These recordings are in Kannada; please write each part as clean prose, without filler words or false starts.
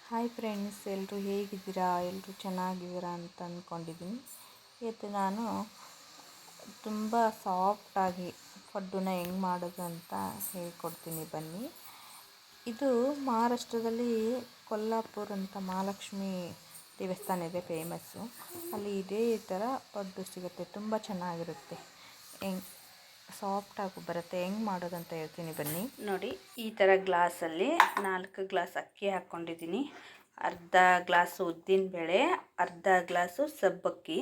ಹಾಯ್ ಫ್ರೆಂಡ್ಸ್, ಎಲ್ಲರೂ ಹೇಗಿದ್ದೀರಾ? ಎಲ್ಲರೂ ಚೆನ್ನಾಗಿದ್ದೀರಾ ಅಂತ ಅಂದ್ಕೊಂಡಿದ್ದೀನಿ. ಇವತ್ತು ನಾನು ತುಂಬ ಸಾಫ್ಟಾಗಿ ಪಡ್ಡನ್ನ ಹೆಂಗೆ ಮಾಡೋದು ಅಂತ ಹೇಳ್ಕೊಡ್ತೀನಿ, ಬನ್ನಿ. ಇದು ಮಹಾರಾಷ್ಟ್ರದಲ್ಲಿ ಕೊಲ್ಲಾಪುರ ಅಂತ ಮಹಾಲಕ್ಷ್ಮಿ ದೇವಸ್ಥಾನ ಇದೆ, ಫೇಮಸ್ಸು. ಅಲ್ಲಿ ಇದೇ ಥರ ಪಡ್ಡು ಸಿಗುತ್ತೆ, ತುಂಬ ಚೆನ್ನಾಗಿರುತ್ತೆ. ಹೆಂಗೆ ಸಾಫ್ಟಾಗಿ ಬರುತ್ತೆ, ಹೆಂಗೆ ಮಾಡೋದಂತ ಹೇಳ್ತೀನಿ, ಬನ್ನಿ. ನೋಡಿ, ಈ ಥರ ಗ್ಲಾಸಲ್ಲಿ 4 ಗ್ಲಾಸ್ ಅಕ್ಕಿ ಹಾಕ್ಕೊಂಡಿದ್ದೀನಿ, ಅರ್ಧ ಗ್ಲಾಸು ಉದ್ದಿನಬೇಳೆ, ಅರ್ಧ ಗ್ಲಾಸು ಸಬ್ಬಕ್ಕಿ.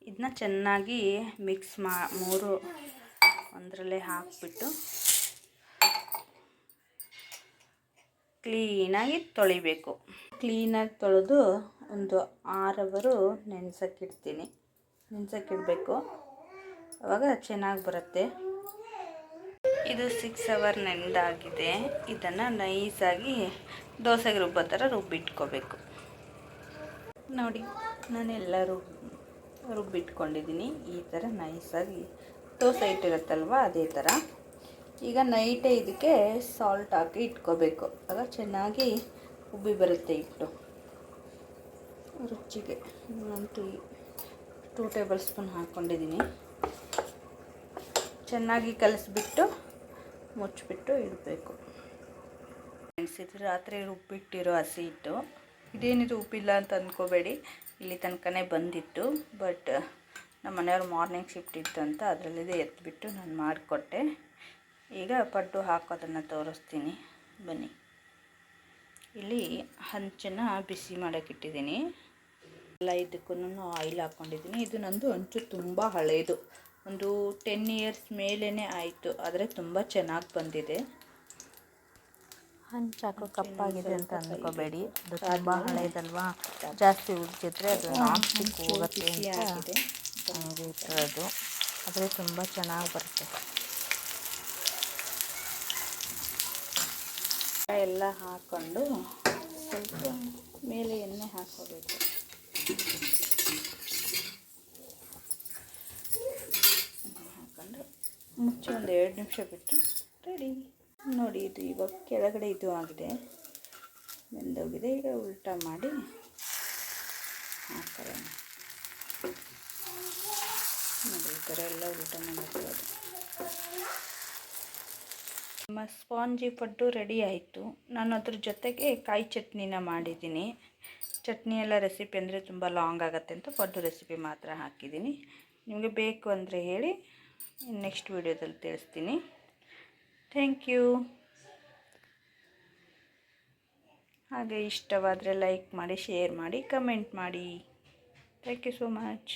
ಇದನ್ನ ಚೆನ್ನಾಗಿ ಮಿಕ್ಸ್ ಮೂರು ಒಂದರಲ್ಲೇ ಹಾಕಿಬಿಟ್ಟು ಕ್ಲೀನಾಗಿ ತೊಳಿಬೇಕು. ಕ್ಲೀನಾಗಿ ತೊಳೆದು ಒಂದು 6 ಅವರು ನೆನೆಸೋಕ್ಕಿಡಬೇಕು. ಆವಾಗ ಚೆನ್ನಾಗಿ ಬರುತ್ತೆ. ಇದು 6 ಅವರ್ ನೆಂದಾಗಿದೆ. ಇದನ್ನು ನೈಸಾಗಿ ದೋಸೆಗೆ ರುಬ್ಬೋ ಥರ ರುಬ್ಬಿಟ್ಕೋಬೇಕು. ನೋಡಿ, ನಾನೆಲ್ಲ ರುಬ್ಬಿಟ್ಕೊಂಡಿದ್ದೀನಿ. ಈ ಥರ ನೈಸಾಗಿ ದೋಸೆ ಇಟ್ಟಿರುತ್ತಲ್ವ, ಅದೇ ಥರ. ಈಗ ನೈಟೇ ಇದಕ್ಕೆ ಸಾಲ್ಟ್ ಹಾಕಿ ಇಟ್ಕೋಬೇಕು. ಆಗ ಚೆನ್ನಾಗಿ ಉಬ್ಬಿ ಬರುತ್ತೆ ಹಿಟ್ಟು. ರುಚಿಗೆ 2 ಟೇಬಲ್ ಸ್ಪೂನ್ ಹಾಕ್ಕೊಂಡಿದ್ದೀನಿ. ಚೆನ್ನಾಗಿ ಕಲಿಸ್ಬಿಟ್ಟು ಮುಚ್ಚಿಬಿಟ್ಟು ಇಡಬೇಕು. ಫ್ರೆಂಡ್ಸ್, ಇದು ರಾತ್ರಿ ರುಬ್ಬಿಟ್ಟಿರೋ ಹಸಿ ಹಿಟ್ಟು. ಇದೇನಿದು ಉಪ್ಪಿಲ್ಲ ಅಂತ ಅಂದ್ಕೋಬೇಡಿ, ಇಲ್ಲಿ ತನಕನೇ ಬಂದಿತ್ತು. ಬಟ್ ನಮ್ಮ ಮನೆಯವ್ರು ಮಾರ್ನಿಂಗ್ ಶಿಫ್ಟ್ ಇತ್ತು ಅಂತ ಅದರಲ್ಲಿದೆ ಎತ್ಬಿಟ್ಟು ನಾನು ಮಾಡಿಕೊಟ್ಟೆ. ಈಗ ಪಡ್ಡು ಹಾಕೋದನ್ನು ತೋರಿಸ್ತೀನಿ, ಬನ್ನಿ. ಇಲ್ಲಿ ಹಂಚನ್ನು ಬಿಸಿ ಮಾಡೋಕ್ಕಿಟ್ಟಿದ್ದೀನಿ. ಎಲ್ಲ ಇದಕ್ಕೂ ಆಯಿಲ್ ಹಾಕ್ಕೊಂಡಿದ್ದೀನಿ. ಇದು ನಂದು ಹಂಚು ತುಂಬ ಹಳೆಯದು, ಒಂದು 10 ಇಯರ್ಸ್ ಮೇಲೇ ಆಯಿತು, ಆದರೆ ತುಂಬ ಚೆನ್ನಾಗಿ ಬಂದಿದೆ. ಹಂಚು ಹಾಕೋ ಕಪ್ಪಾಗಿದೆ ಅಂತ ಅಂದ್ಕೋಬೇಡಿ, ಅದು ತುಂಬ ಹಳೆಯದಲ್ವಾ, ಜಾಸ್ತಿ ಉಜ್ಜಿದ್ರೆ ಅದು ನಾನ್ ಸ್ಟಿಕ್ ಹೋಗುತ್ತೆ ಅಂತ ಹಂಗೆ ಇಟ್ಟಿರೋದು. ಆದರೆ ತುಂಬ ಚೆನ್ನಾಗಿ ಬರುತ್ತೆ. ಎಲ್ಲ ಹಾಕ್ಕೊಂಡು ಸ್ವಲ್ಪ ಮೇಲೆ ಎಣ್ಣೆ ಹಾಕ್ಕೋಬೇಕು. ಹಾಕ್ಕೊಂಡು ಮುಚ್ಚಿ ಒಂದು 2 ನಿಮಿಷ ಬಿಟ್ಟು ರೆಡಿ. ನೋಡಿ, ಇದು ಇವಾಗ ಕೆಳಗಡೆ ಇದು ಆಗಿದೆ, ಬೆಂದೋಗಿದೆ. ಈಗ ಉಲ್ಟಾ ಮಾಡಿ ಹಾಕೋಣ. ನೋಡಿ, ಈ ಥರ ಎಲ್ಲ ಉಲ್ಟಾ ಮಾಡಿಕೊಳ್ಳೋದು. ನಮ್ಮ ಸ್ಪಾಂಜಿ ಪಡ್ಡು ರೆಡಿ ಆಯಿತು. ನಾನು ಅದ್ರ ಜೊತೆಗೆ ಕಾಯಿ ಚಟ್ನಿನ ಮಾಡಿದ್ದೀನಿ. ಚಟ್ನಿ ಎಲ್ಲ ರೆಸಿಪಿ ಅಂದರೆ ತುಂಬ ಲಾಂಗ್ ಆಗುತ್ತೆ ಅಂತ ಪಡ್ಡು ರೆಸಿಪಿ ಮಾತ್ರ ಹಾಕಿದ್ದೀನಿ. ನಿಮಗೆ ಬೇಕು ಅಂದರೆ ಹೇಳಿ, ನೆಕ್ಸ್ಟ್ ವಿಡಿಯೋದಲ್ಲಿ ತಿಳಿಸ್ತೀನಿ. Thank you. ಹಾಗೆ ಇಷ್ಟವಾದರೆ ಲೈಕ್ ಮಾಡಿ, ಶೇರ್ ಮಾಡಿ, ಕಮೆಂಟ್ ಮಾಡಿ. Thank you so much.